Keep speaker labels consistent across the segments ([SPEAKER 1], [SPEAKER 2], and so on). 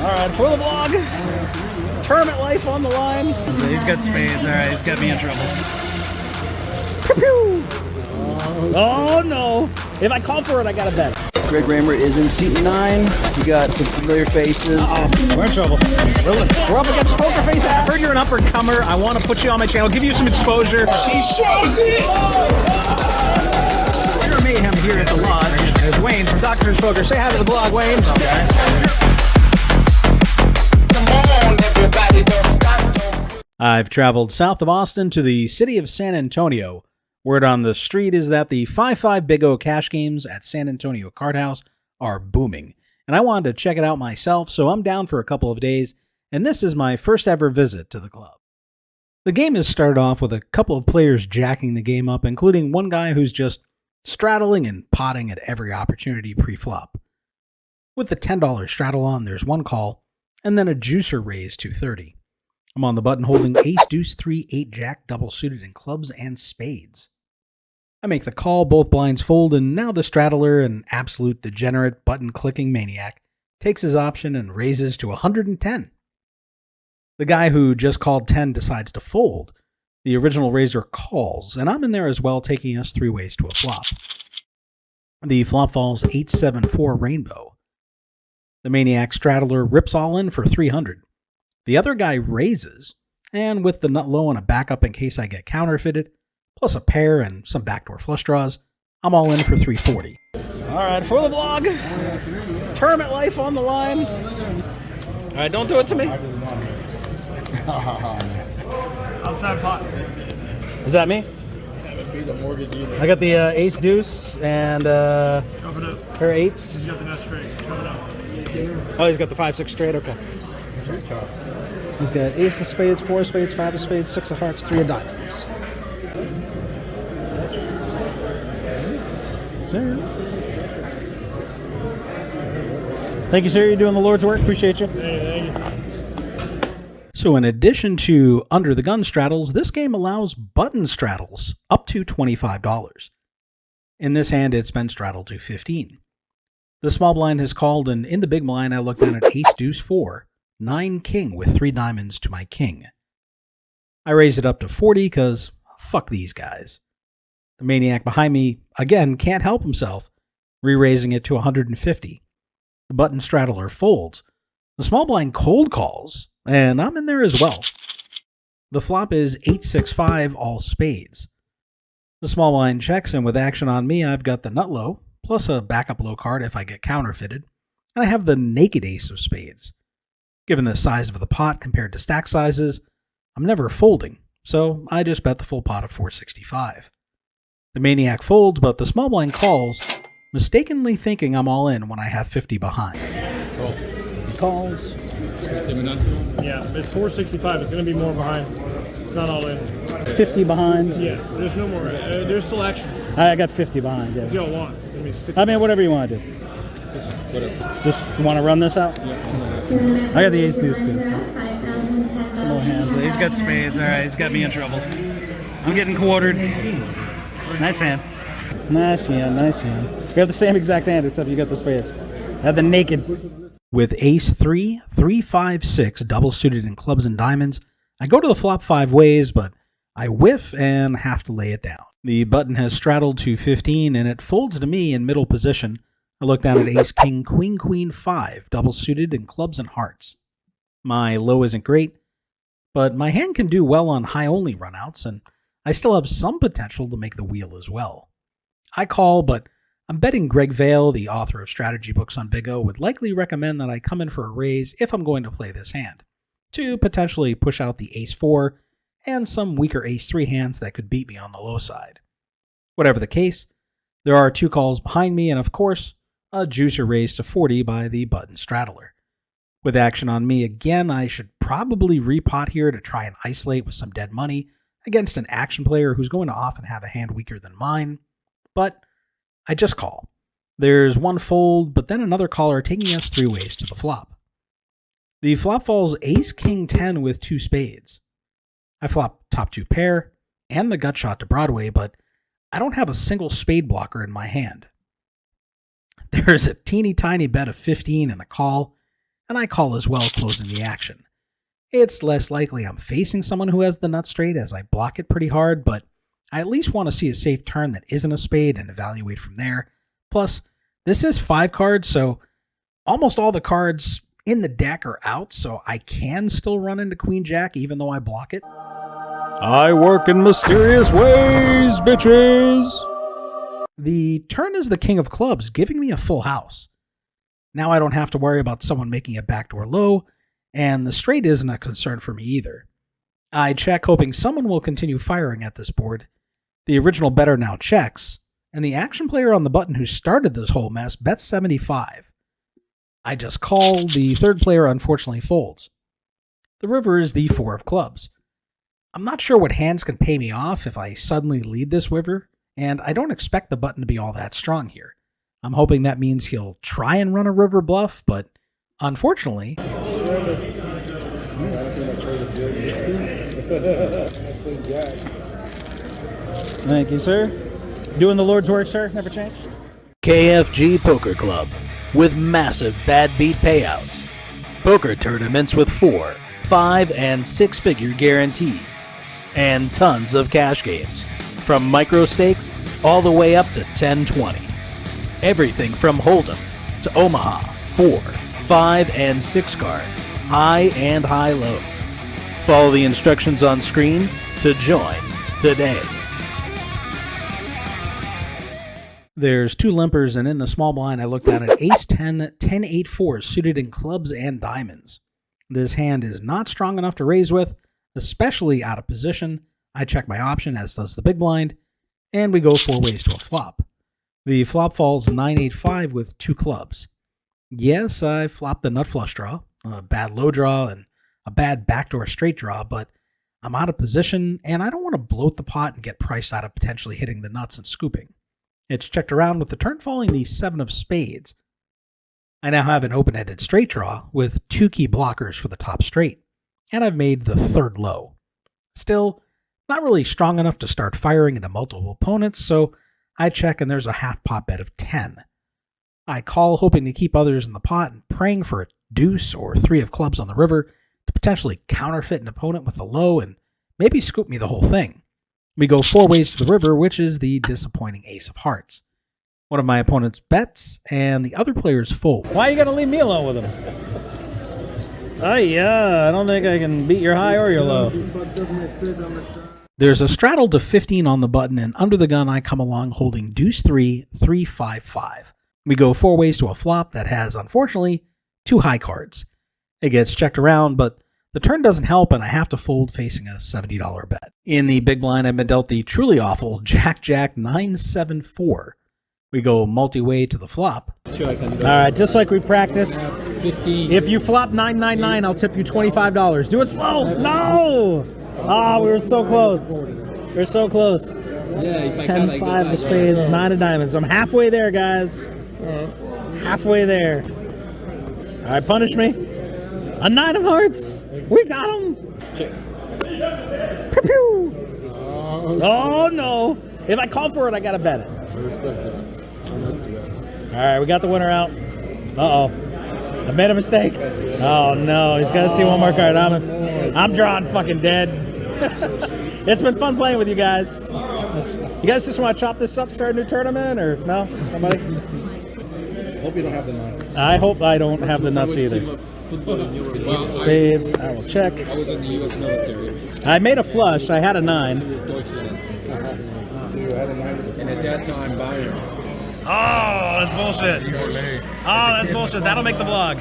[SPEAKER 1] Alright, for the vlog. Tournament life on the line. He's got spades. Alright, he's got me in trouble. Pew, pew. Oh no. If I call for it, I gotta bet.
[SPEAKER 2] Greg Raymer is in seat 9. You got some familiar faces.
[SPEAKER 1] We're in trouble. We're up against Poker Face. I heard you're an up-and-comer. I want to put you on my channel, give you some exposure. She shows it! We're mayhem here at the lodge. There's Wayne from Doctor's Poker. Say hi to the vlog, Wayne. I've traveled south of Austin to the city of San Antonio. Word on the street is that the 5-5 Big O cash games at San Antonio Card House are booming, and I wanted to check it out myself, so I'm down for a couple of days, and this is my first ever visit to the club. The game has started off with a couple of players jacking the game up, including one guy who's just straddling and potting at every opportunity pre-flop. With the $10 straddle on, there's one call, and then a juicer raise $230. I'm on the button holding ace, deuce, 3, 8, jack, double suited in clubs and spades. I make the call, both blinds fold, and now the straddler, an absolute degenerate button-clicking maniac, takes his option and raises to 110. The guy who just called 10 decides to fold. The original raiser calls, and I'm in there as well, taking us 3 ways to a flop. The flop falls 8-7-4 rainbow. The maniac straddler rips all in for 300. The other guy raises, and with the nut low and a backup in case I get counterfeited, plus a pair and some backdoor flush draws, I'm all in for 340. Alright, for the vlog, tournament life on the line. Alright, don't do it to me.
[SPEAKER 3] Outside pot.
[SPEAKER 1] Is that me? I got the ace deuce and pair of eights.
[SPEAKER 3] He's got the nut straight. Coming up.
[SPEAKER 1] Oh, he's got the 5-6 straight, okay. He's got ace of spades, 4 of spades, 5 of spades, 6 of hearts, 3 of diamonds. Sir. Thank you, sir. You're doing the Lord's work. Appreciate you.
[SPEAKER 3] Hey, thank you.
[SPEAKER 1] So in addition to under the gun straddles, this game allows button straddles up to $25. In this hand, it's been straddled to 15. The small blind has called, and in the big blind, I looked down at ace, deuce, 4, 9 king with 3 diamonds to my king. I raised it up to 40 because fuck these guys. The maniac behind me, again, can't help himself, re-raising it to 150. The button straddler folds. The small blind cold calls, and I'm in there as well. The flop is 8-6-5 all spades. The small blind checks, and with action on me, I've got the nut low, plus a backup low card if I get counterfeited, and I have the naked ace of spades. Given the size of the pot compared to stack sizes, I'm never folding, so I just bet the full pot of 465. The maniac folds, but the small blind calls, mistakenly thinking I'm all in when I have 50 behind. He calls.
[SPEAKER 3] Yeah, it's 465. It's going to be more behind. It's not all in.
[SPEAKER 1] 50 behind.
[SPEAKER 3] Yeah, there's no more. There's still action.
[SPEAKER 1] I got 50 behind, yeah.
[SPEAKER 3] If you don't want.
[SPEAKER 1] I mean, whatever you want to do. Just, you want to run this out? Yeah. I got the ace deuce too. So. Some more hands. He's got spades. All right, he's got me in trouble. I'm getting quartered. Nice hand. Nice hand, nice hand. We have the same exact hand, except you got the spades. I have the naked. With ace 3, 3, 5, 6, double suited in clubs and diamonds, I go to the flop 5 ways, but I whiff and have to lay it down. The button has straddled to 15, and it folds to me in middle position. I look down at ace, king, queen, queen, 5, double suited in clubs and hearts. My low isn't great, but my hand can do well on high-only runouts, and I still have some potential to make the wheel as well. I call, but I'm betting Greg Vail, the author of strategy books on Big O, would likely recommend that I come in for a raise if I'm going to play this hand, to potentially push out the ace 4 and some weaker ace 3 hands that could beat me on the low side. Whatever the case, there are 2 calls behind me, and of course, a juicer raised to 40 by the button straddler. With action on me again, I should probably repot here to try and isolate with some dead money against an action player who's going to often have a hand weaker than mine, but I just call. There's one fold, but then another caller taking us 3 ways to the flop. The flop falls ace, king, 10 with 2 spades. I flop top 2 pair and the gut shot to Broadway, but I don't have a single spade blocker in my hand. There's a teeny tiny bet of 15 and a call, and I call as well, closing the action. It's less likely I'm facing someone who has the nut straight as I block it pretty hard, but I at least want to see a safe turn that isn't a spade and evaluate from there. Plus, this is 5 cards, so almost all the cards in the deck are out, so I can still run into Queen Jack even though I block it.
[SPEAKER 4] I work in mysterious ways, bitches!
[SPEAKER 1] The turn is the King of Clubs, giving me a full house. Now I don't have to worry about someone making a backdoor low, and the straight isn't a concern for me either. I check hoping someone will continue firing at this board. The original better now checks, and the action player on the button who started this whole mess bets 75. I just call, the third player unfortunately folds. The river is the 4 of clubs. I'm not sure what hands can pay me off if I suddenly lead this river, and I don't expect the button to be all that strong here. I'm hoping that means he'll try and run a river bluff, but unfortunately...
[SPEAKER 5] Thank you, sir. Doing the Lord's work, sir. Never change.
[SPEAKER 2] KFG Poker Club with massive bad beat payouts. Poker tournaments with 4, 5, and 6-figure guarantees. And tons of cash games. From micro stakes all the way up to 10-20. Everything from Hold'em to Omaha, 4, 5, and 6 card. High and high-low. Follow the instructions on screen to join today.
[SPEAKER 1] There's 2 limpers, and in the small blind I look down at Ace-10, 10-8-4 suited in clubs and diamonds. This hand is not strong enough to raise with, especially out of position. I check my option, as does the big blind, and we go 4 ways to a flop. The flop falls 9-8-5 with 2 clubs. Yes, I flopped the nut flush draw, a bad low draw, and a bad backdoor straight draw, but I'm out of position, and I don't want to bloat the pot and get priced out of potentially hitting the nuts and scooping. It's checked around with the turn falling the 7 of spades. I now have an open-ended straight draw with 2 key blockers for the top straight, and I've made the 3rd low. Still, not really strong enough to start firing into multiple opponents, so I check and there's a half pot bet of 10. I call, hoping to keep others in the pot and praying for a deuce or 3 of clubs on the river to potentially counterfeit an opponent with the low and maybe scoop me the whole thing. We go 4 ways to the river, which is the disappointing ace of hearts. One of my opponents bets, and the other players fold.
[SPEAKER 5] Why are you going to leave me alone with him? Oh, yeah. I don't think I can beat your high or your low.
[SPEAKER 1] There's a straddle to 15 on the button, and under the gun I come along holding deuce 3, 3, 5, 5. We go 4 ways to a flop that has, unfortunately, 2 high cards. It gets checked around, but the turn doesn't help, and I have to fold facing a $70 bet. In the big blind, I've been dealt the truly awful Jack-Jack 9-7-4. We go multi-way to the flop.
[SPEAKER 5] All right, just like we practiced. If you flop 9-9-9, I'll tip you $25. Do it slow. No! Oh, we were so close. We were so close. 10-5 of spades, 9 of diamonds. I'm halfway there, guys. Halfway there. All right, punish me. A 9 of hearts. We got him. Oh, no. If I call for it, I got to bet it. All right, we got the winner out. Uh-oh. I made a mistake. Oh, no. He's got to see one more card. I'm drawing fucking dead. It's been fun playing with you guys. You guys just want to chop this up, start a new tournament, or no? Nobody?
[SPEAKER 6] Hope you don't have the nuts.
[SPEAKER 5] I hope I don't have the nuts either. Ace of spades. I will check.
[SPEAKER 6] I was in the U.S. military.
[SPEAKER 5] I made a flush. I had a 9.
[SPEAKER 6] And at that time, buying.
[SPEAKER 5] Oh, that's bullshit. Oh, that's bullshit. That'll make the vlog.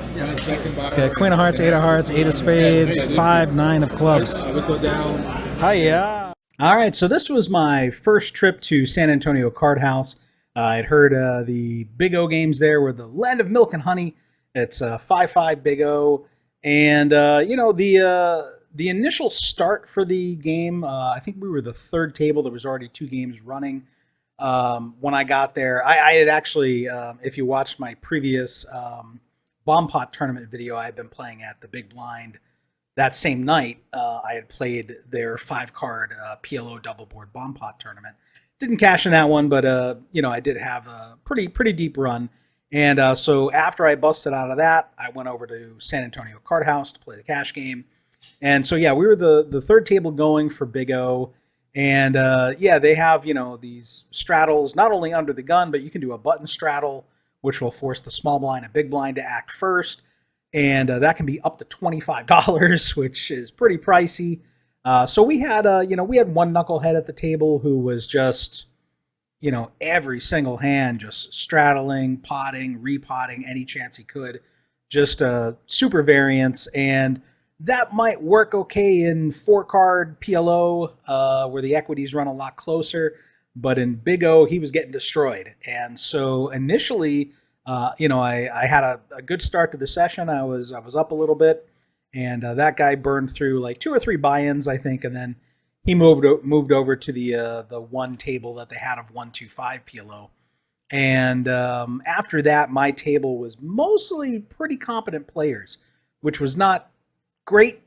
[SPEAKER 5] Okay, Queen of Hearts, 8 of Hearts, 8 of Spades, 5, 9 of Clubs.
[SPEAKER 6] I would go down.
[SPEAKER 5] Hiya.
[SPEAKER 1] All right, so this was my first trip to San Antonio Card House. I'd heard the Big O games there were the land of milk and honey. It's 5-5 Big O. And, you know, the initial start for the game, I think we were the 3rd table. There was already 2 games running. When I got there, I had actually, if you watched my previous Bomb Pot tournament video, I had been playing at the Big Blind that same night. I had played their 5-card PLO double board Bomb Pot tournament. Didn't cash in that one, but you know, I did have a pretty deep run.
[SPEAKER 2] And so after I busted out of that, I went over to San Antonio Card House to play the cash game. And so, yeah, we were the third table going for Big O. And, yeah, they have, these straddles, not only under the gun, but you can do a button straddle, which will force the small blind and big blind to act first. And that can be up to $25, which is pretty pricey. So we had, we had one knucklehead at the table who was just, every single hand just straddling, potting, repotting any chance he could. Just super variance. And that might work okay in 4-card PLO where the equities run a lot closer. But in Big O, he was getting destroyed. And so initially, I had a good start to the session. I was up a little bit. And that guy burned through like 2 or 3 buy-ins, I think. And then he moved over to the one table that they had of 125 PLO. And after that, my table was mostly pretty competent players, which was not great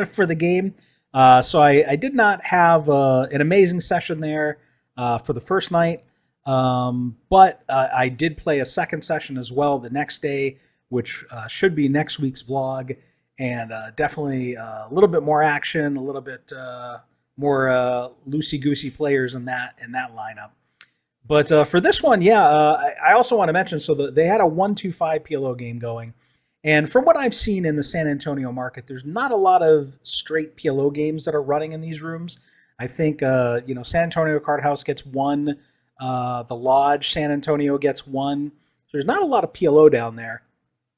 [SPEAKER 2] for the game. So I did not have an amazing session there for the first night. But I did play a second session as well the next day, which should be next week's vlog. And definitely a little bit more action, a little bit more loosey-goosey players in that lineup. But for this one, yeah, I also want to mention, so they had a 125 PLO game going. And from what I've seen in the San Antonio market, there's not a lot of straight PLO games that are running in these rooms. I think, San Antonio Card House gets one. The Lodge, San Antonio gets one. So there's not a lot of PLO down there.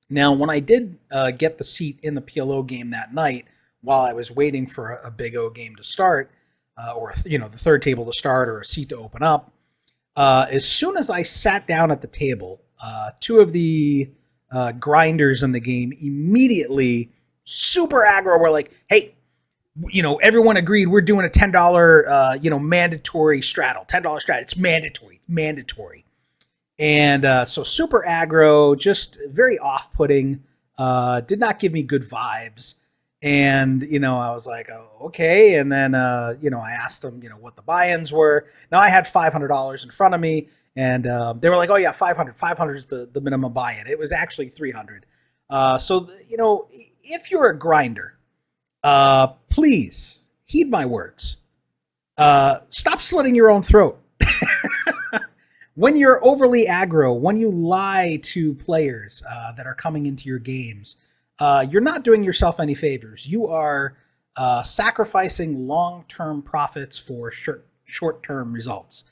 [SPEAKER 2] Now, when I did get the seat in the PLO game that night, while I was waiting for a Big O game to start, or the third table to start, or a seat to open up, as soon as I sat down at the table, 2 of the grinders in the game immediately, super aggro, were like, "Hey, everyone agreed we're doing a $10, mandatory straddle, $10 straddle. It's mandatory." And so super aggro, just very off-putting, did not give me good vibes. And, I was like, oh, okay. And then, I asked them, what the buy-ins were. Now I had $500 in front of me, and they were like, oh yeah, 500 is the minimum buy-in. It was actually 300. So, if you're a grinder, please heed my words. Stop slitting your own throat. When you're overly aggro, when you lie to players that are coming into your games, you're not doing yourself any favors. You are sacrificing long-term profits for short-term results.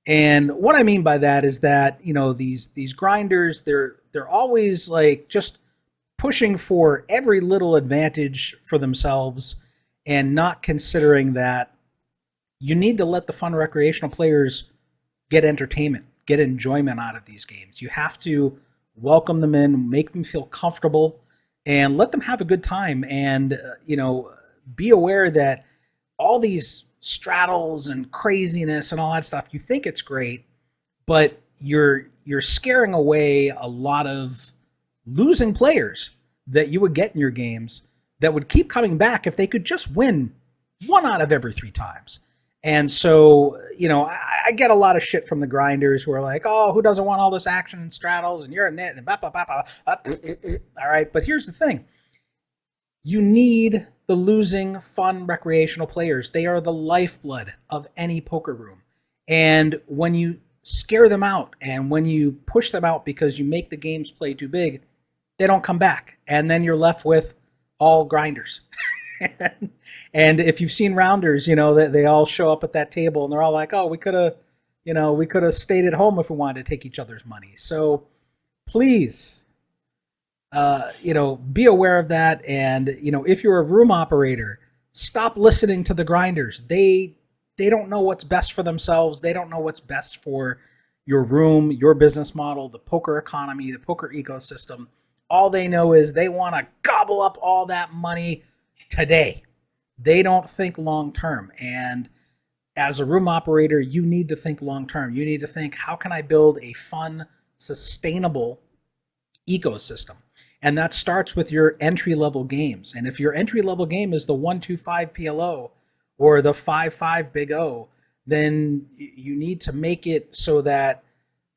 [SPEAKER 2] And what I mean by that is that, these grinders, they're always like just pushing for every little advantage for themselves and not considering that you need to let the fun recreational players get entertainment, get enjoyment out of these games. You have to welcome them in, make them feel comfortable, and let them have a good time. And, be aware that all these straddles and craziness and all that stuff, you think it's great, but you're scaring away a lot of losing players that you would get in your games that would keep coming back if they could just win 1 out of every 3 times. And so, I get a lot of shit from the grinders who are like, oh, who doesn't want all this action and straddles, and you're a nit, and blah, blah, blah, blah. All right, but here's the thing. You need the losing, fun, recreational players. They are the lifeblood of any poker room. And when you scare them out and when you push them out because you make the games play too big, they don't come back. And then you're left with all grinders. And if you've seen rounders, they all show up at that table and they're all like, oh, we could have stayed at home if we wanted to take each other's money. So please, be aware of that. And, if you're a room operator, stop listening to the grinders. They don't know what's best for themselves. They don't know what's best for your room, your business model, the poker economy, the poker ecosystem. All they know is they want to gobble up all that money today. They don't think long term. And as a room operator, you need to think long term. You need to think, how can I build a fun, sustainable ecosystem? And that starts with your entry-level games. And if your entry-level game is the 125 PLO or the 5-5 Big O, then you need to make it so that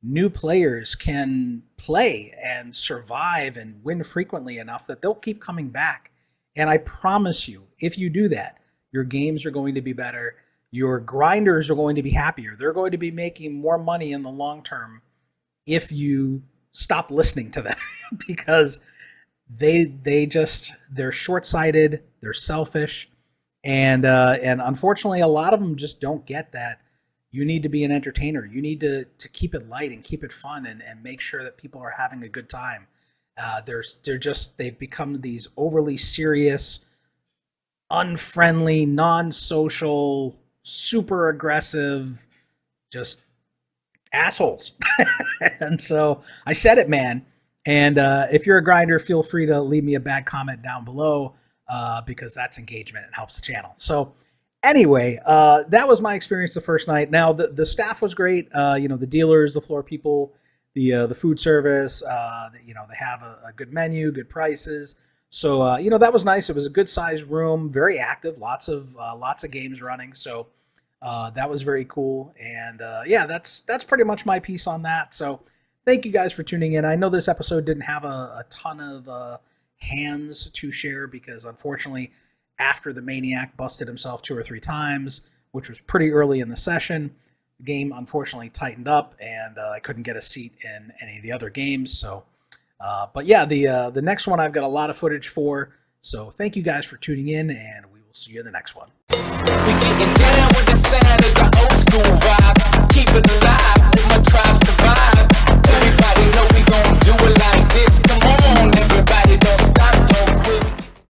[SPEAKER 2] new players can play and survive and win frequently enough that they'll keep coming back. And I promise you, if you do that, your games are going to be better. Your grinders are going to be happier. They're going to be making more money in the long term if you stop listening to them because they're short-sighted, they're selfish, and unfortunately a lot of them just don't get that you need to be an entertainer. You need to keep it light and keep it fun and make sure that people are having a good time. They've become these overly serious, unfriendly, non-social, super aggressive, just assholes. And so I said it, man. And if you're a grinder, feel free to leave me a bad comment down below because that's engagement. It helps the channel. So anyway, that was my experience the first night. Now, the staff was great. The dealers, the floor people, the food service, they have a good menu, good prices. So, that was nice. It was a good sized room, very active, lots of games running. So that was very cool. And that's pretty much my piece on that. So thank you guys for tuning in. I know this episode didn't have a ton of hands to share because unfortunately after the Maniac busted himself 2 or 3 times, which was pretty early in the session, the game unfortunately tightened up and I couldn't get a seat in any of the other games. So, but yeah, the next one I've got a lot of footage for. So thank you guys for tuning in and we will see you in the next one.